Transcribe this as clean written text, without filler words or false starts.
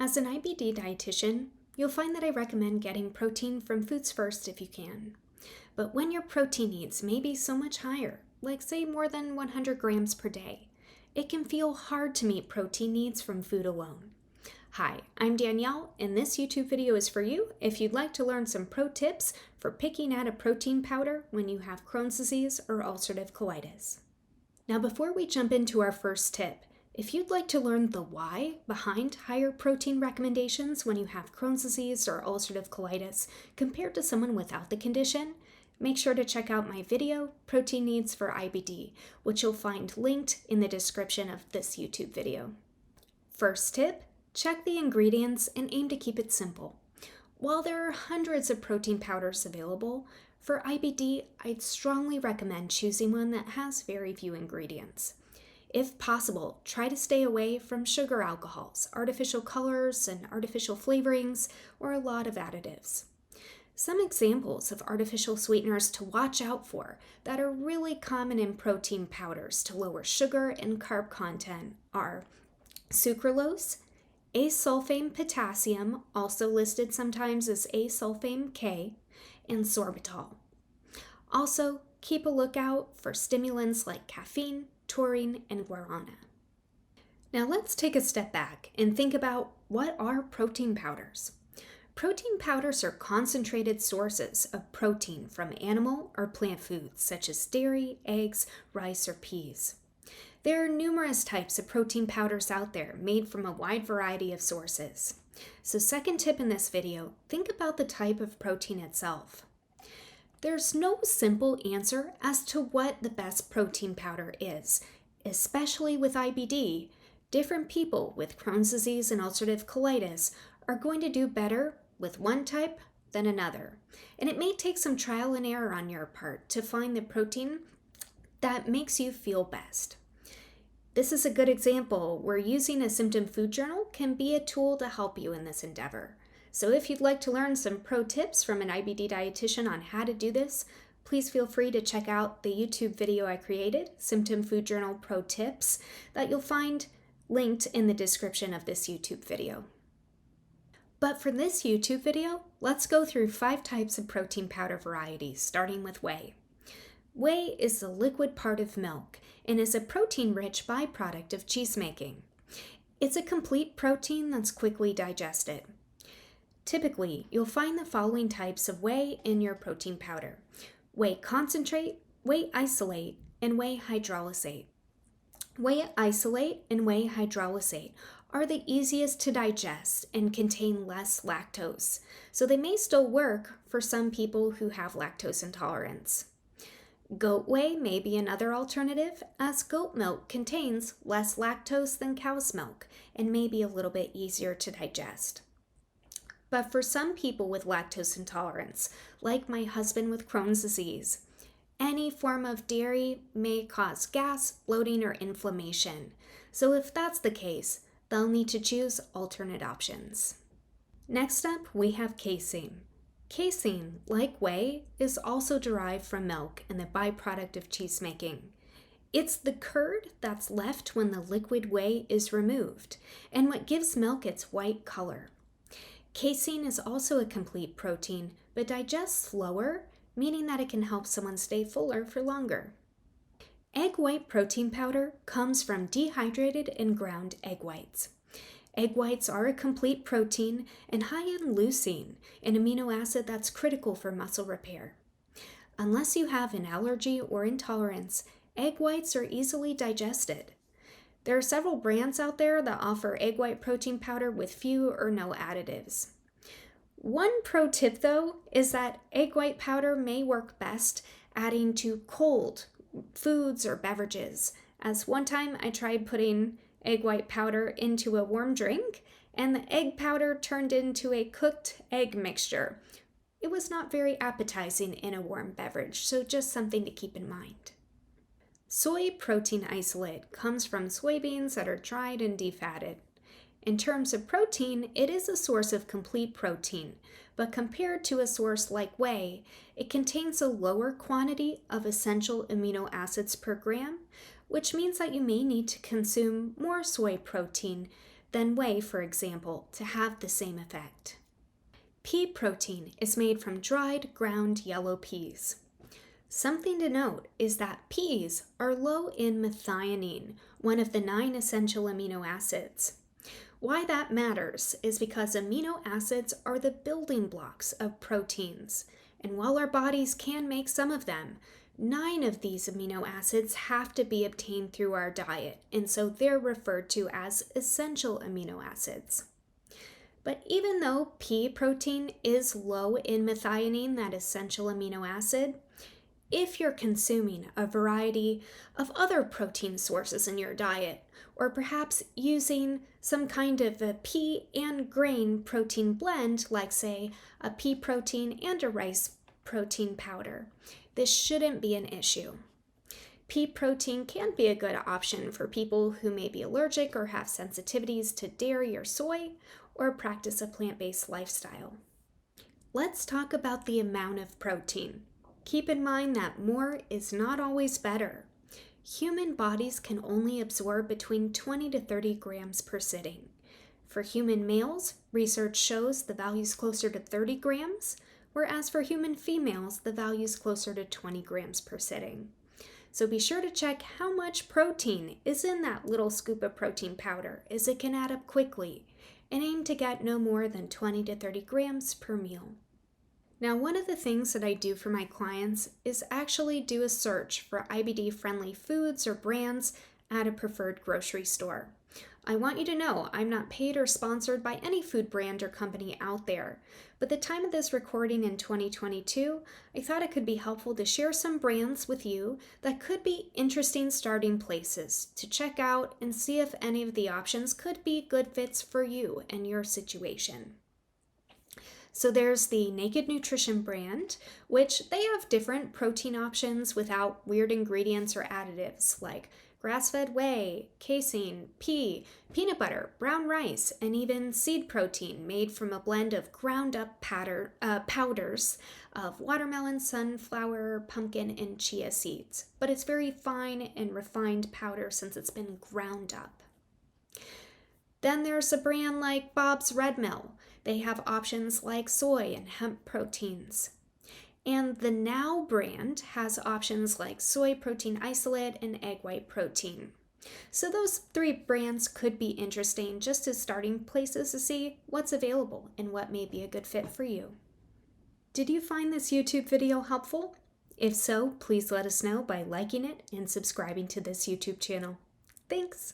As an IBD dietitian, you'll find that I recommend getting protein from foods first if you can. But when your protein needs may be so much higher, like say more than 100 grams per day, it can feel hard to meet protein needs from food alone. Hi, I'm Danielle, and this YouTube video is for you if you'd like to learn some pro tips for picking out a protein powder when you have Crohn's disease or ulcerative colitis. Now before we jump into our first tip, if you'd like to learn the why behind higher protein recommendations when you have Crohn's disease or ulcerative colitis compared to someone without the condition, make sure to check out my video, Protein Needs for IBD, which you'll find linked in the description of this YouTube video. First tip, check the ingredients and aim to keep it simple. While there are hundreds of protein powders available, for IBD, I'd strongly recommend choosing one that has very few ingredients. If possible, try to stay away from sugar alcohols, artificial colors, and artificial flavorings, or a lot of additives. Some examples of artificial sweeteners to watch out for that are really common in protein powders to lower sugar and carb content are sucralose, asulfame potassium, also listed sometimes as asulfame K, and sorbitol. Also, keep a lookout for stimulants like caffeine, taurine, and guarana. Now let's take a step back and think about what are protein powders. Protein powders are concentrated sources of protein from animal or plant foods such as dairy, eggs, rice, or peas. There are numerous types of protein powders out there made from a wide variety of sources. So second tip in this video, think about the type of protein itself. There's no simple answer as to what the best protein powder is, especially with IBD. Different people with Crohn's disease and ulcerative colitis are going to do better with one type than another. And it may take some trial and error on your part to find the protein that makes you feel best. This is a good example where using a Symptom food journal can be a tool to help you in this endeavor. So if you'd like to learn some pro tips from an IBD dietitian on how to do this, please feel free to check out the YouTube video I created, Symptom Food Journal Pro Tips, that you'll find linked in the description of this YouTube video. But for this YouTube video, let's go through 5 types of protein powder varieties, starting with whey. Whey is the liquid part of milk and is a protein-rich byproduct of cheese making. It's a complete protein that's quickly digested. Typically, you'll find the following types of whey in your protein powder: whey concentrate, whey isolate, and whey hydrolysate. Whey isolate and whey hydrolysate are the easiest to digest and contain less lactose, so they may still work for some people who have lactose intolerance. Goat whey may be another alternative, as goat milk contains less lactose than cow's milk and may be a little bit easier to digest. But for some people with lactose intolerance, like my husband with Crohn's disease, any form of dairy may cause gas, bloating, or inflammation. So if that's the case, they'll need to choose alternate options. Next up, we have casein. Casein, like whey, is also derived from milk and the byproduct of cheese making. It's the curd that's left when the liquid whey is removed, and what gives milk its white color. Casein is also a complete protein, but digests slower, meaning that it can help someone stay fuller for longer. Egg white protein powder comes from dehydrated and ground egg whites. Egg whites are a complete protein and high in leucine, an amino acid that's critical for muscle repair. Unless you have an allergy or intolerance, egg whites are easily digested. There are several brands out there that offer egg white protein powder with few or no additives. One pro tip though is that egg white powder may work best adding to cold foods or beverages, as one time I tried putting egg white powder into a warm drink and the egg powder turned into a cooked egg mixture. It was not very appetizing in a warm beverage, so just something to keep in mind. Soy protein isolate comes from soybeans that are dried and defatted. In terms of protein, it is a source of complete protein, but compared to a source like whey, it contains a lower quantity of essential amino acids per gram, which means that you may need to consume more soy protein than whey, for example, to have the same effect. Pea protein is made from dried ground yellow peas. Something to note is that peas are low in methionine, one of the 9 essential amino acids. Why that matters is because amino acids are the building blocks of proteins, and while our bodies can make some of them, 9 of these amino acids have to be obtained through our diet, and so they're referred to as essential amino acids. But even though pea protein is low in methionine, that essential amino acid, if you're consuming a variety of other protein sources in your diet, or perhaps using some kind of a pea and grain protein blend, like say a pea protein and a rice protein powder, this shouldn't be an issue. Pea protein can be a good option for people who may be allergic or have sensitivities to dairy or soy, or practice a plant-based lifestyle. Let's talk about the amount of protein. Keep in mind that more is not always better. Human bodies can only absorb between 20 to 30 grams per sitting. For human males, research shows the value is closer to 30 grams, whereas for human females, the value is closer to 20 grams per sitting. So be sure to check how much protein is in that little scoop of protein powder, as it can add up quickly, and aim to get no more than 20 to 30 grams per meal. Now, one of the things that I do for my clients is actually do a search for IBD-friendly foods or brands at a preferred grocery store. I want you to know I'm not paid or sponsored by any food brand or company out there, but the time of this recording in 2022, I thought it could be helpful to share some brands with you that could be interesting starting places to check out and see if any of the options could be good fits for you and your situation. So there's the Naked Nutrition brand, which they have different protein options without weird ingredients or additives like grass-fed whey, casein, pea, peanut butter, brown rice, and even seed protein made from a blend of ground-up powders of watermelon, sunflower, pumpkin, and chia seeds. But it's very fine and refined powder since it's been ground up. Then there's a brand like Bob's Red Mill. They have options like soy and hemp proteins. And the Now brand has options like soy protein isolate and egg white protein. So those 3 brands could be interesting just as starting places to see what's available and what may be a good fit for you. Did you find this YouTube video helpful? If so, please let us know by liking it and subscribing to this YouTube channel. Thanks!